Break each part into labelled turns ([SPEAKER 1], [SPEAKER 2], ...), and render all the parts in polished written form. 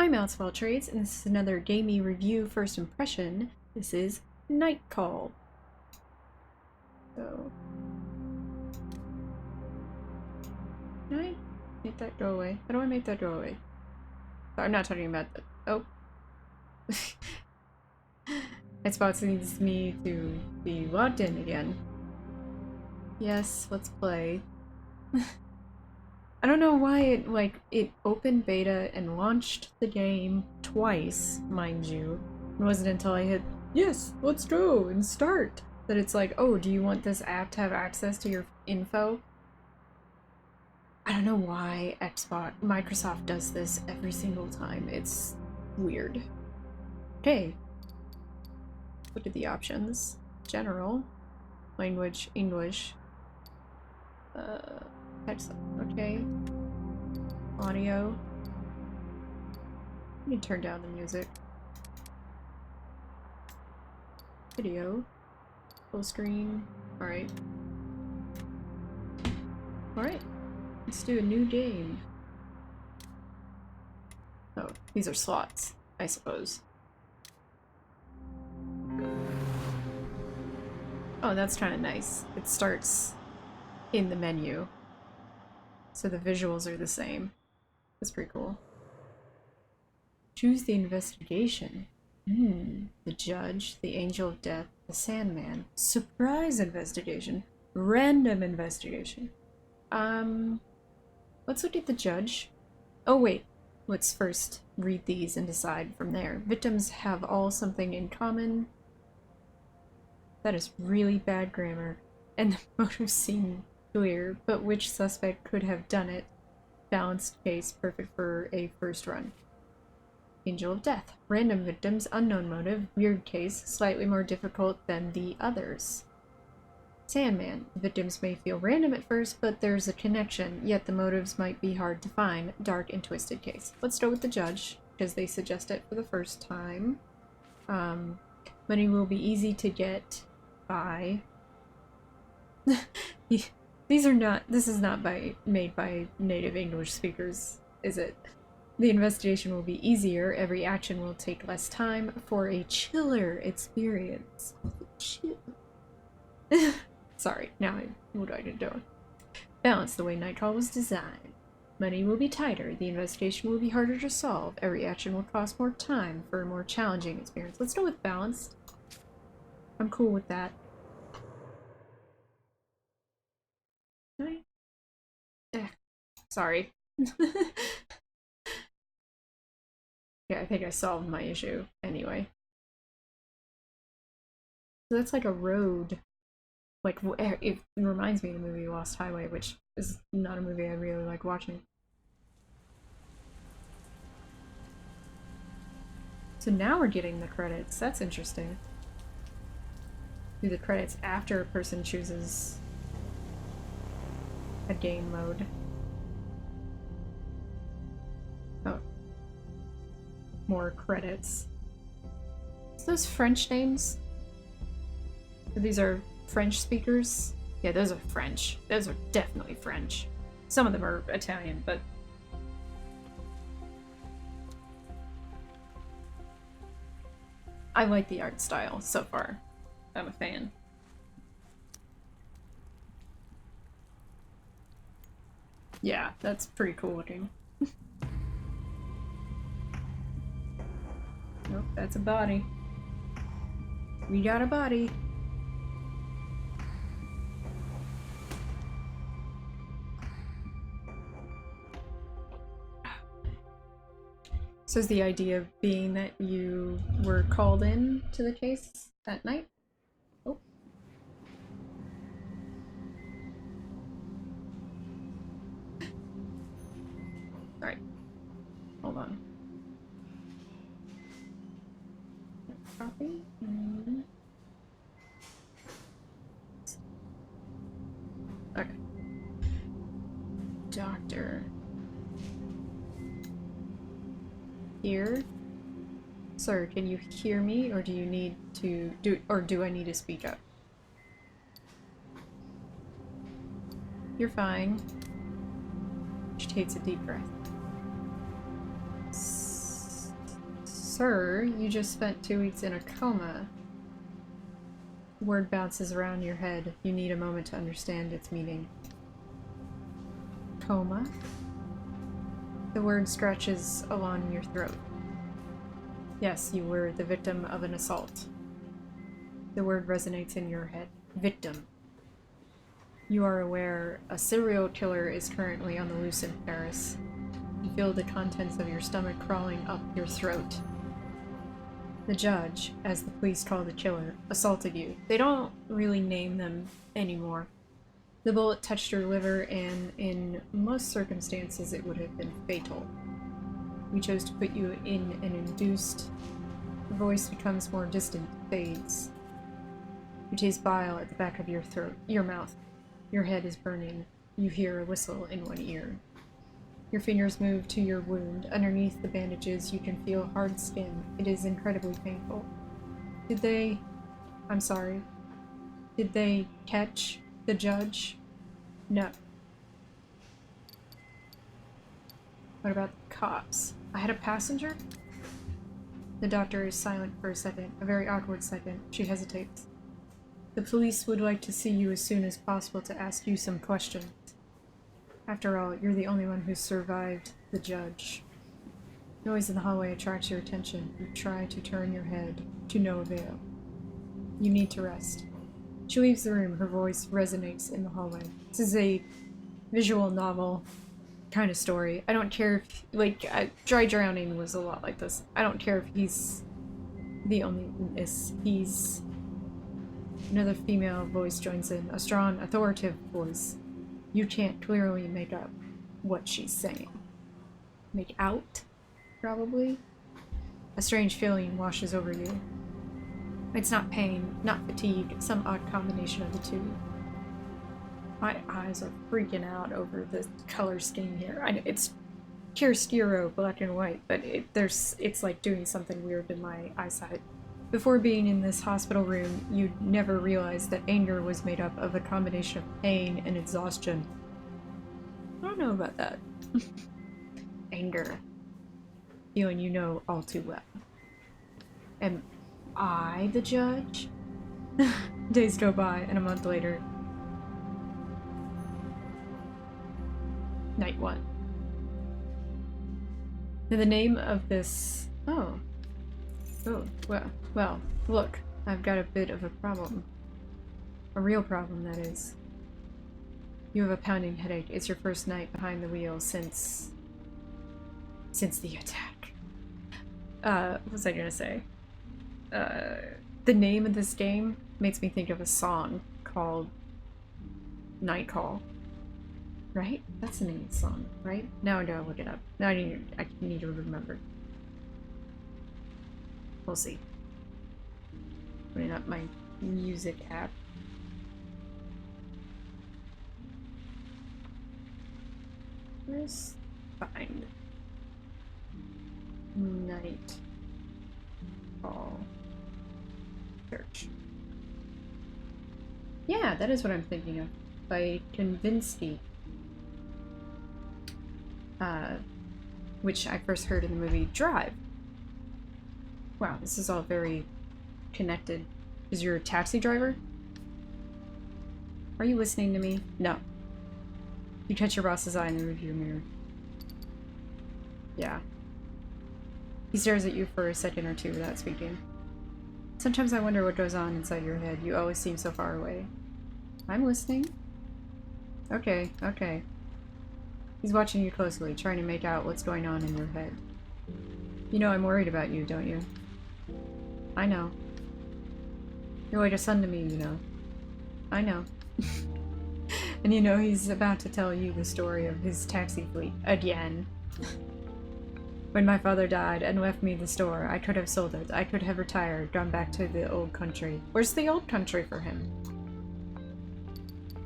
[SPEAKER 1] Hi Mouthful Trades, and this is another Gamey review first impression. This is Night Call. So, can I make that go away? How do I make that go away? Oh, I'm not talking about that. Oh. Xbox needs me to be logged in again. Yes, let's play. I don't know why it opened beta and launched the game twice, mind you. It wasn't until I hit, yes, let's go and start, that it's like, oh, do you want this app to have access to your info? I don't know why Microsoft does this every single time. It's weird. Okay. Look at the options. General. Language, English. Text, okay. Audio. You can turn down the music. Video. Full screen. Alright. Alright. Let's do a new game. Oh, these are slots, I suppose. Oh, that's kind of nice. It starts in the menu. So the visuals are the same. That's pretty cool. Choose the investigation. The judge, the angel of death, the Sandman, surprise investigation, random investigation. Let's look at the judge. Oh wait, let's first read these and decide from there. Victims have all something in common. That is really bad grammar. And the motives seem clear, but which suspect could have done it? Balanced case, perfect for a first run. Angel of Death. Random victims, unknown motive, weird case, slightly more difficult than the others. Sandman. Victims may feel random at first, but there's a connection, yet the motives might be hard to find. Dark and twisted case. Let's start with the judge, because they suggest it for the first time. Money will be easy to get by. These are not, this is not made by native English speakers, is it? The investigation will be easier, every action will take less time for a chiller experience. Sorry, now what do I do? Balance the way Nightcall was designed. Money will be tighter, the investigation will be harder to solve, every action will cost more time for a more challenging experience. Let's go with balanced. I'm cool with that. Sorry. Yeah, I think I solved my issue anyway. So that's like a road. Like, it reminds me of the movie Lost Highway, which is not a movie I really like watching. So now we're getting the credits. That's interesting. Do the credits after a person chooses a game mode. Oh. More credits. So those French names? So these are French speakers? Yeah, those are French. Those are definitely French. Some of them are Italian, but... I like the art style so far. I'm a fan. Yeah, that's pretty cool looking. Nope, that's a body. We got a body. So is the idea being that you were called in to the case that night? Oh. Alright. Hold on. Copy. Okay. Doctor. Here. Sir, can you hear me, or do you need to do I need to speak up? You're fine. She takes a deep breath. Sir, you just spent 2 weeks in a coma. Word bounces around your head. You need a moment to understand its meaning. Coma? The word scratches along your throat. Yes, you were the victim of an assault. The word resonates in your head. Victim. You are aware a serial killer is currently on the loose in Paris. You feel the contents of your stomach crawling up your throat. The judge, as the police call the killer, assaulted you. They don't really name them anymore. The bullet touched your liver, and in most circumstances it would have been fatal. We chose to put you in an induced. The voice becomes more distant, fades. You taste bile at the back of your throat, your mouth. Your head is burning. You hear a whistle in one ear. Your fingers move to your wound. Underneath the bandages, you can feel hard skin. It is incredibly painful. I'm sorry. Did they catch the judge? No. What about the cops? I had a passenger? The doctor is silent for a second, a very awkward second. She hesitates. The police would like to see you as soon as possible to ask you some questions. After all, you're the only one who's survived the judge. Noise in the hallway attracts your attention. You try to turn your head, to no avail. You need to rest. She leaves the room. Her voice resonates in the hallway. This is a visual novel kind of story. I don't care if, Dry Drowning was a lot like this. I don't care if he's the only witness. Another female voice joins in, a strong, authoritative voice. You can't clearly make up what she's saying. Make out? Probably? A strange feeling washes over you. It's not pain, not fatigue, some odd combination of the two. My eyes are freaking out over the color scheme here. It's chiaroscuro, black and white, but it's like doing something weird in my eyesight. Before being in this hospital room, you'd never realized that anger was made up of a combination of pain and exhaustion. I don't know about that. Anger. Feeling you know all too well. Am I the judge? Days go by, and a month later. Night 1. Now the name of this... Oh, well, look, I've got a bit of a problem. A real problem, that is. You have a pounding headache. It's your first night behind the wheel since the attack. What was I gonna say? The name of this game makes me think of a song called Night Call. Right? That's the name of the song, right? Now I gotta look it up. Now I need to remember. We'll see. Putting up my music app. Where's find Night Call search? Yeah, that is what I'm thinking of. By Kandinsky. Which I first heard in the movie Drive. Wow, this is all very connected. Is your a taxi driver? Are you listening to me? No. You catch your boss's eye in the rearview mirror. Yeah. He stares at you for a second or two without speaking. Sometimes I wonder what goes on inside your head. You always seem so far away. I'm listening. Okay, okay. He's watching you closely, trying to make out what's going on in your head. You know I'm worried about you, don't you? I know. You're like a son to me, you know. I know. And you know he's about to tell you the story of his taxi fleet again. When my father died and left me the store, I could have sold it. I could have retired, gone back to the old country. Where's the old country for him?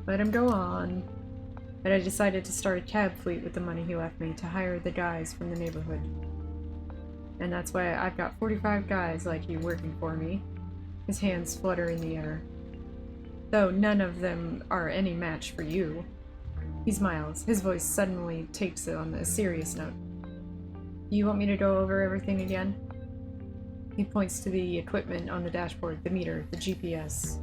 [SPEAKER 1] Let him go on. But I decided to start a cab fleet with the money he left me to hire the guys from the neighborhood. And that's why I've got 45 guys like you working for me. His hands flutter in the air. Though none of them are any match for you. He smiles. His voice suddenly takes on a serious note. You want me to go over everything again? He points to the equipment on the dashboard, the meter, the GPS.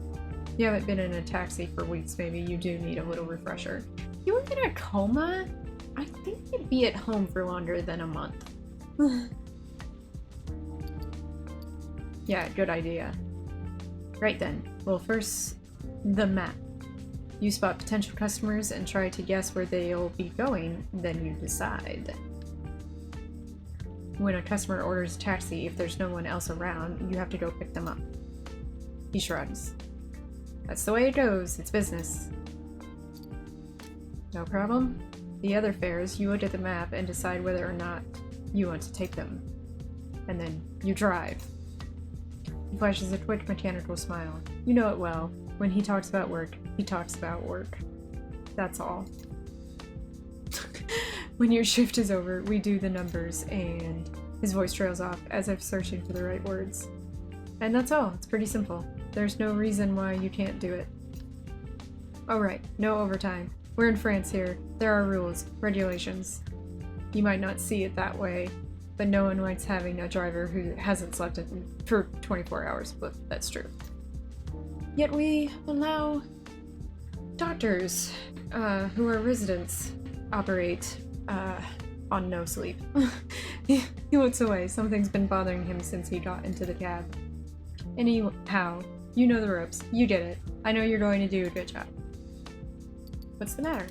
[SPEAKER 1] You haven't been in a taxi for weeks, maybe you do need a little refresher. You were in a coma? I think you'd be at home for longer than a month. Yeah, good idea. Right then. Well, first, the map. You spot potential customers and try to guess where they'll be going, then you decide. When a customer orders a taxi, if there's no one else around, you have to go pick them up. He shrugs. That's the way it goes, it's business. No problem. The other fares, you look at the map and decide whether or not you want to take them. And then you drive. He flashes a quick mechanical smile. You know it well. When he talks about work, he talks about work. That's all. When your shift is over, we do the numbers, and his voice trails off as if searching for the right words. And that's all. It's pretty simple. There's no reason why you can't do it. Oh right, no overtime. We're in France here. There are rules, regulations. You might not see it that way, but no one likes having a driver who hasn't slept for 24 hours, but that's true. Yet we allow doctors, who are residents, operate, on no sleep. He looks away. Something's been bothering him since he got into the cab. Anyhow, you know the ropes. You get it. I know you're going to do a good job. What's the matter?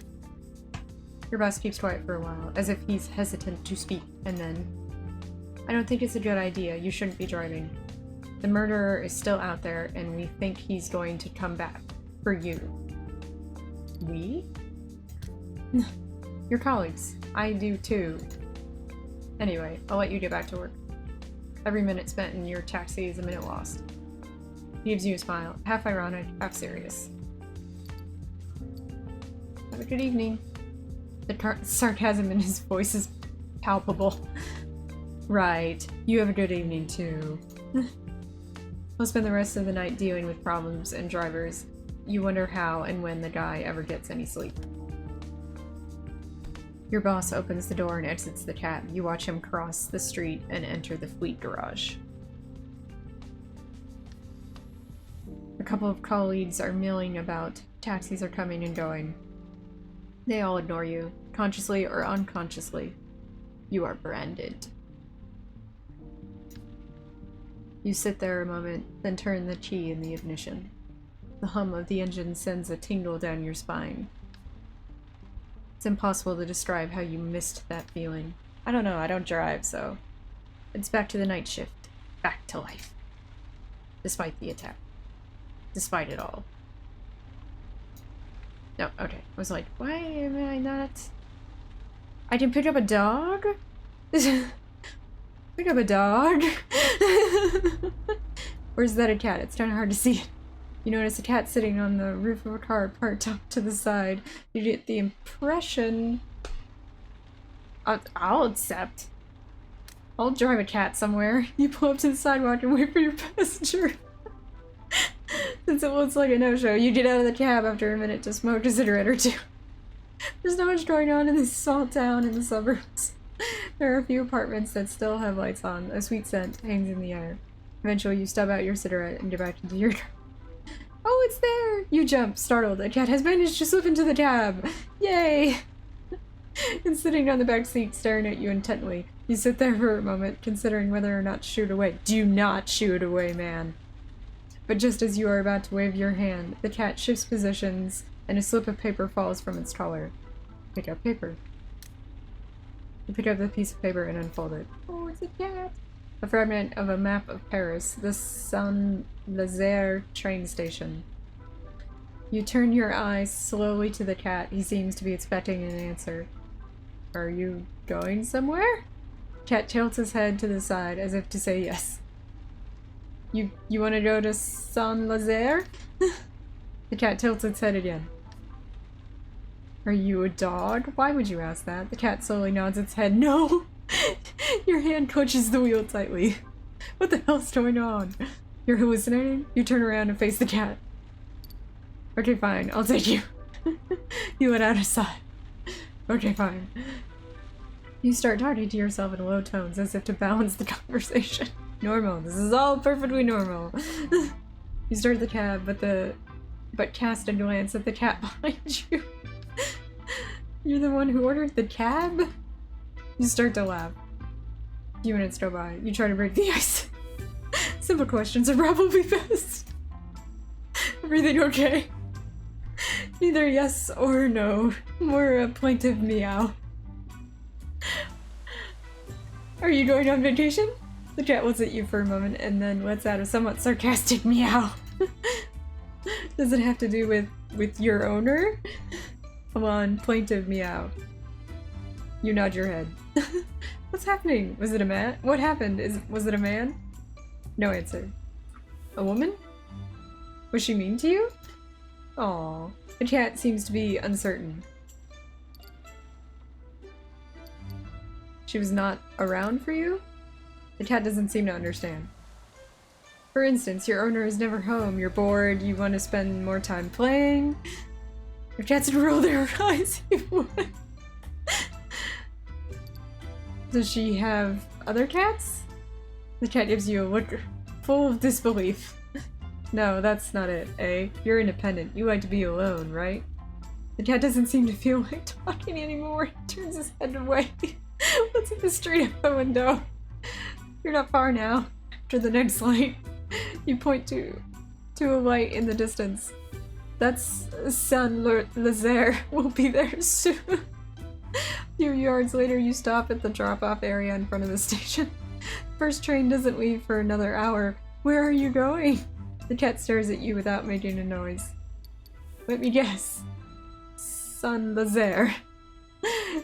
[SPEAKER 1] Your boss keeps quiet for a while, as if he's hesitant to speak, and then... I don't think it's a good idea. You shouldn't be driving. The murderer is still out there, and we think he's going to come back. For you. We? Your colleagues. I do too. Anyway, I'll let you get back to work. Every minute spent in your taxi is a minute lost. He gives you a smile, half ironic, half serious. Have a good evening. The sarcasm in his voice is palpable. Right, you have a good evening too. We'll spend the rest of the night dealing with problems and drivers. You wonder how and when the guy ever gets any sleep. Your boss opens the door and exits the cab. You watch him cross the street and enter the fleet garage. A couple of colleagues are milling about. Taxis are coming and going. They all ignore you, consciously or unconsciously. You are branded. You sit there a moment, then turn the key in the ignition. The hum of the engine sends a tingle down your spine. It's impossible to describe how you missed that feeling. I don't know, I don't drive, so... It's back to the night shift. Back to life. Despite the attack. Despite it all. No, okay. I was like, why am I not... I can pick up a dog? Pick up a dog? Or is that a cat? It's kind of hard to see. You notice a cat sitting on the roof of a car parked off to the side. You get the impression... I'll accept. I'll drive a cat somewhere. You pull up to the sidewalk and wait for your passenger. Since it looks like a no-show, you get out of the cab after a minute to smoke a cigarette or two. There's not much going on in this small town in the suburbs. There are a few apartments that still have lights on. A sweet scent hangs in the air. Eventually, you stub out your cigarette and get back into your car. Oh, it's there! You jump, startled. A cat has managed to slip into the cab. Yay! And sitting on the back seat, staring at you intently. You sit there for a moment, considering whether or not to shoot away. Do not shoot away, man. But just as you are about to wave your hand, the cat shifts positions, and a slip of paper falls from its collar. Pick up paper. You pick up the piece of paper and unfold it. Oh, it's a cat! A fragment of a map of Paris, the Saint-Lazare train station. You turn your eyes slowly to the cat. He seems to be expecting an answer. Are you going somewhere? Cat tilts his head to the side as if to say yes. You want to go to Saint-Lazare? The cat tilts its head again. Are you a dog? Why would you ask that? The cat slowly nods its head. No! Your hand clutches the wheel tightly. What the hell's going on? You're hallucinating? You turn around and face the cat. Okay, fine. I'll take you. You let out a sigh. Okay, fine. You start talking to yourself in low tones as if to balance the conversation. Normal. This is all perfectly normal. You start the cab, but cast a glance at the cat behind you. You're the one who ordered the cab? You start to laugh. A few minutes go by. You try to break the ice. Simple questions are probably best. Everything okay? Neither yes or no. More a plaintive meow. Are you going on vacation? The cat looks at you for a moment and then lets out a somewhat sarcastic meow. Does it have to do with your owner? Come on, plaintive meow. You nod your head. What's happening? Was it a man? What happened? Was it a man? No answer. A woman? Was she mean to you? Aww. The cat seems to be uncertain. She was not around for you? The cat doesn't seem to understand. For instance, your owner is never home, you're bored, you want to spend more time playing. If cats would roll their eyes, you would. Does she have other cats? The cat gives you a look full of disbelief. No, that's not it, eh? You're independent. You like to be alone, right? The cat doesn't seem to feel like talking anymore. He turns his head away. Looks at the street out the window. You're not far now. After the next light, you point to a light in the distance. That's Saint-Lazare. We'll be there soon. A few yards later, you stop at the drop-off area in front of the station. First train doesn't leave for another hour. Where are you going? The cat stares at you without making a noise. Let me guess. Saint-Lazare.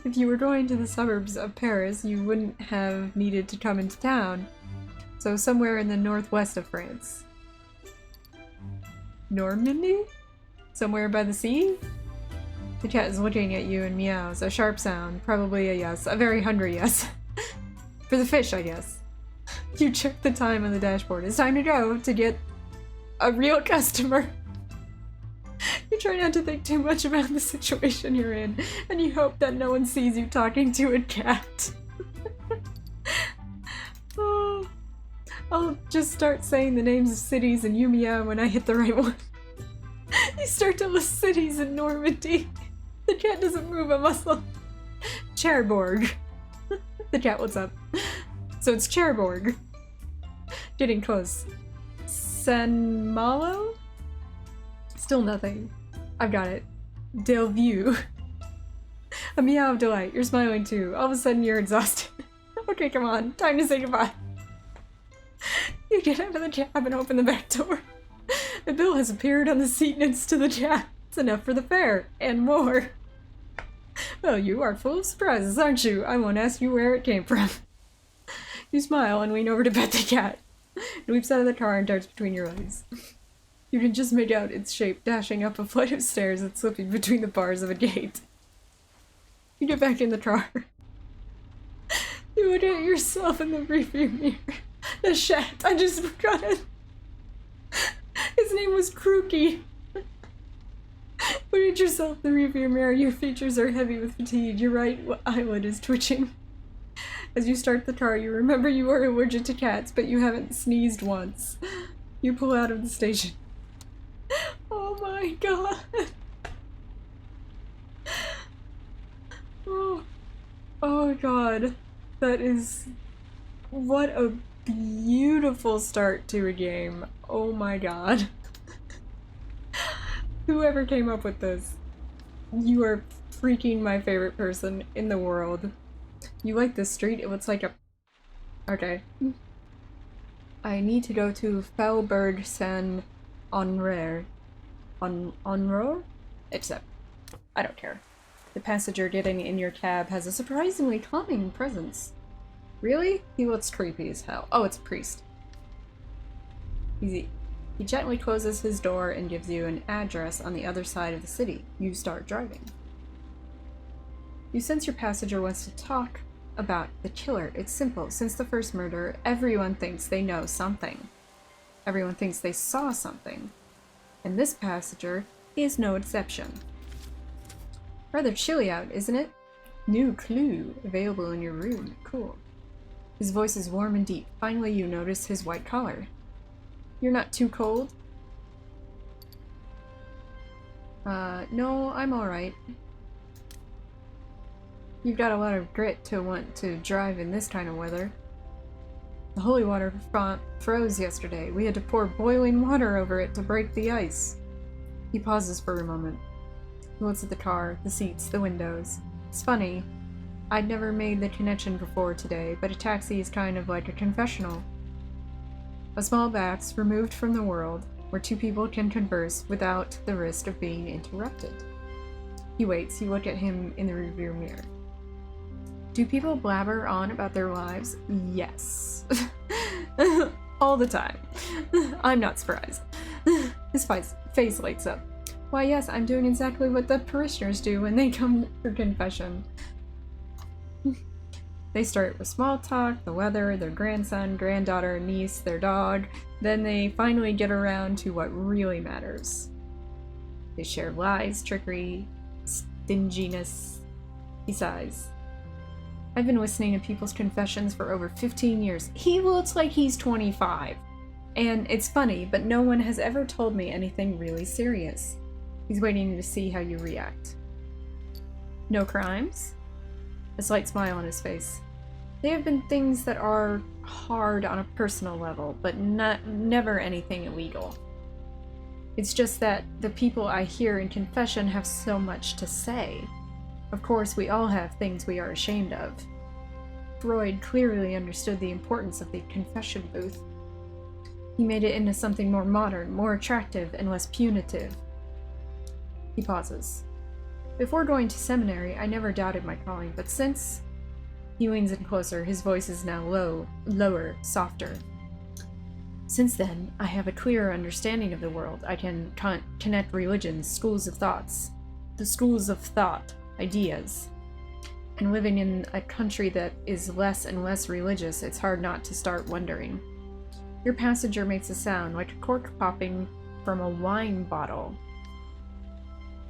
[SPEAKER 1] If you were going to the suburbs of Paris, you wouldn't have needed to come into town. So somewhere in the northwest of France. Normandy? Somewhere by the sea? The cat is looking at you and meows. A sharp sound. Probably a yes. A very hungry yes. For the fish, I guess. You check the time on the dashboard. It's time to go to get a real customer. You try not to think too much about the situation you're in, and you hope that no one sees you talking to a cat. Oh, I'll just start saying the names of cities and you meow when I hit the right one. You start to list cities in Normandy. The cat doesn't move a muscle. Cherbourg. The cat looks up. So it's Cherbourg. Getting close. Saint-Malo? Still nothing. I've got it. Delview. A meow of delight. You're smiling too. All of a sudden you're exhausted. Okay, come on. Time to say goodbye. You get out of the cab and open the back door. A bill has appeared on the seat next to the cab. It's enough for the fare. And more. Well, you are full of surprises, aren't you? I won't ask you where it came from. You smile and lean over to pet the cat. It leaps out of the car and darts between your legs. You can just make out its shape dashing up a flight of stairs and slipping between the bars of a gate. You get back in the car. You look at yourself in the rearview mirror. The shat, I just forgot it. His name was Crookie. Look at yourself in the rearview mirror. Your features are heavy with fatigue. Your right eyelid is twitching. As you start the car, you remember you are allergic to cats, but you haven't sneezed once. You pull out of the station. Oh my god. Oh god. That is... What a beautiful start to a game. Oh my god. Whoever came up with this, you are freaking my favorite person in the world. You like this street? It looks like a... Okay. I need to go to Faubourg Saint-Honoré. Honore? Except, I don't care. The passenger getting in your cab has a surprisingly calming presence. Really? He looks creepy as hell. Oh, it's a priest. Easy. He gently closes his door and gives you an address on the other side of the city. You start driving. You sense your passenger wants to talk about the killer. It's simple. Since the first murder, everyone thinks they know something. Everyone thinks they saw something. And this passenger is no exception. Rather chilly out, isn't it? New clue available in your room. Cool. His voice is warm and deep. Finally, you notice his white collar. You're not too cold? No, I'm alright. You've got a lot of grit to want to drive in this kind of weather. The holy water font froze yesterday. We had to pour boiling water over it to break the ice. He pauses for a moment. He looks at the car, the seats, the windows. It's funny. I'd never made the connection before today, but a taxi is kind of like a confessional. A small box removed from the world, where two people can converse without the risk of being interrupted. He waits. You look at him in the rearview mirror. Do people blabber on about their lives? Yes. All the time. I'm not surprised. His face lights up. Why, yes, I'm doing exactly what the parishioners do when they come for confession. They start with small talk, the weather, their grandson, granddaughter, niece, their dog. Then they finally get around to what really matters. They share lies, trickery, stinginess. He sighs. I've been listening to people's confessions for over 15 years. He looks like he's 25. And it's funny, but no one has ever told me anything really serious. He's waiting to see how you react. No crimes? A slight smile on his face. They have been things that are hard on a personal level, but never anything illegal. It's just that the people I hear in confession have so much to say. Of course, we all have things we are ashamed of. Freud clearly understood the importance of the confession booth. He made it into something more modern, more attractive, and less punitive. He pauses. Before going to seminary, I never doubted my calling, but since... He leans in closer, his voice is now lower, softer. Since then, I have a clearer understanding of the world. I can connect religions, schools of thoughts. The schools of thought, ideas. And living in a country that is less and less religious, it's hard not to start wondering. Your passenger makes a sound like a cork popping from a wine bottle.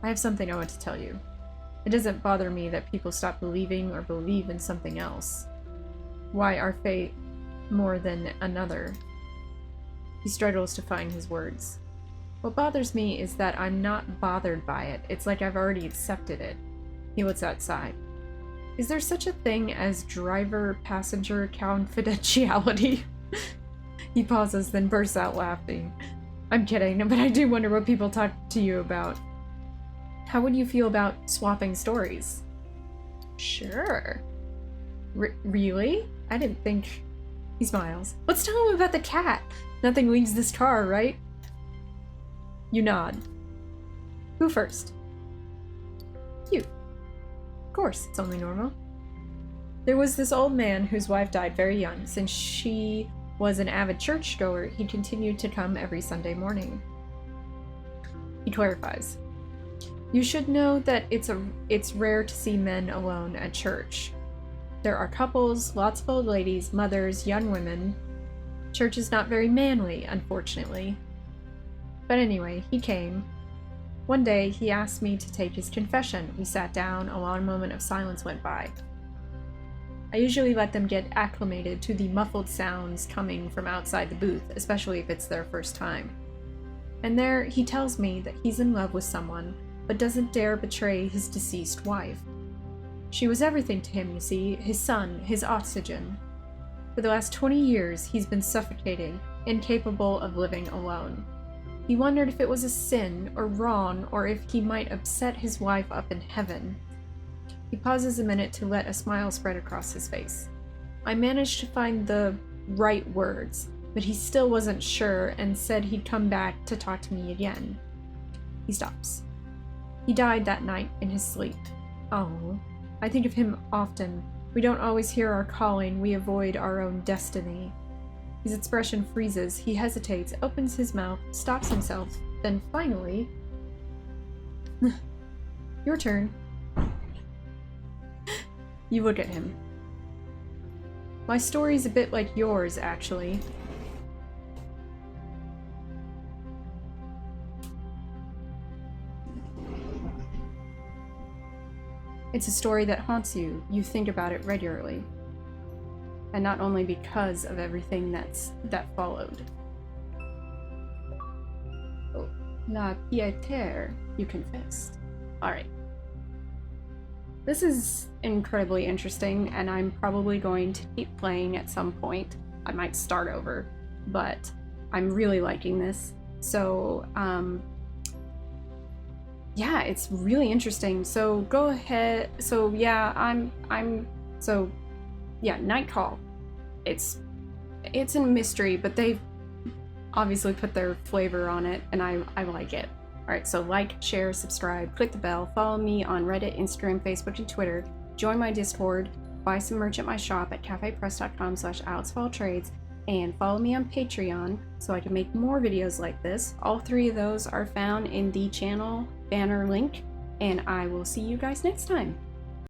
[SPEAKER 1] I have something I want to tell you. It doesn't bother me that people stop believing or believe in something else. Why our fate more than another? He struggles to find his words. What bothers me is that I'm not bothered by it. It's like I've already accepted it. He looks outside. Is there such a thing as driver-passenger confidentiality? He pauses, then bursts out laughing. I'm kidding, but I do wonder what people talk to you about. How would you feel about swapping stories? Sure. Really? I didn't think... He smiles. Let's tell him about the cat. Nothing leaves this car, right? You nod. Who first? You. Of course, it's only normal. There was this old man whose wife died very young. Since she was an avid churchgoer, he continued to come every Sunday morning. He clarifies. You should know that it's rare to see men alone at church. There are couples, lots of old ladies, mothers, young women. Church is not very manly, unfortunately. But anyway, he came. One day, he asked me to take his confession. We sat down, a long moment of silence went by. I usually let them get acclimated to the muffled sounds coming from outside the booth, especially if it's their first time. And there, he tells me that he's in love with someone, but doesn't dare betray his deceased wife. She was everything to him, you see, his son, his oxygen. For the last 20 years, he's been suffocating, incapable of living alone. He wondered if it was a sin or wrong, or if he might upset his wife up in heaven. He pauses a minute to let a smile spread across his face. I managed to find the right words, but he still wasn't sure and said he'd come back to talk to me again. He stops. He died that night in his sleep. Oh, I think of him often. We don't always hear our calling, we avoid our own destiny. His expression freezes, he hesitates, opens his mouth, stops himself, then finally... Your turn. You look at him. My story's a bit like yours, actually. It's a story that haunts you. You think about it regularly. and not only because of everything that followed. Oh, la piété, you confessed. Alright. This is incredibly interesting, and I'm probably going to keep playing at some point. I might start over, but I'm really liking this. So, yeah, it's really interesting. So go ahead. So yeah, Night Call. It's a mystery, but they've obviously put their flavor on it, and I like it. Alright, so like, share, subscribe, click the bell, follow me on Reddit, Instagram, Facebook, and Twitter, join my Discord, buy some merch at my shop at cafepress.com/AlexFallTrades, and follow me on Patreon so I can make more videos like this. All 3 of those are found in the channel banner link, and I will see you guys next time.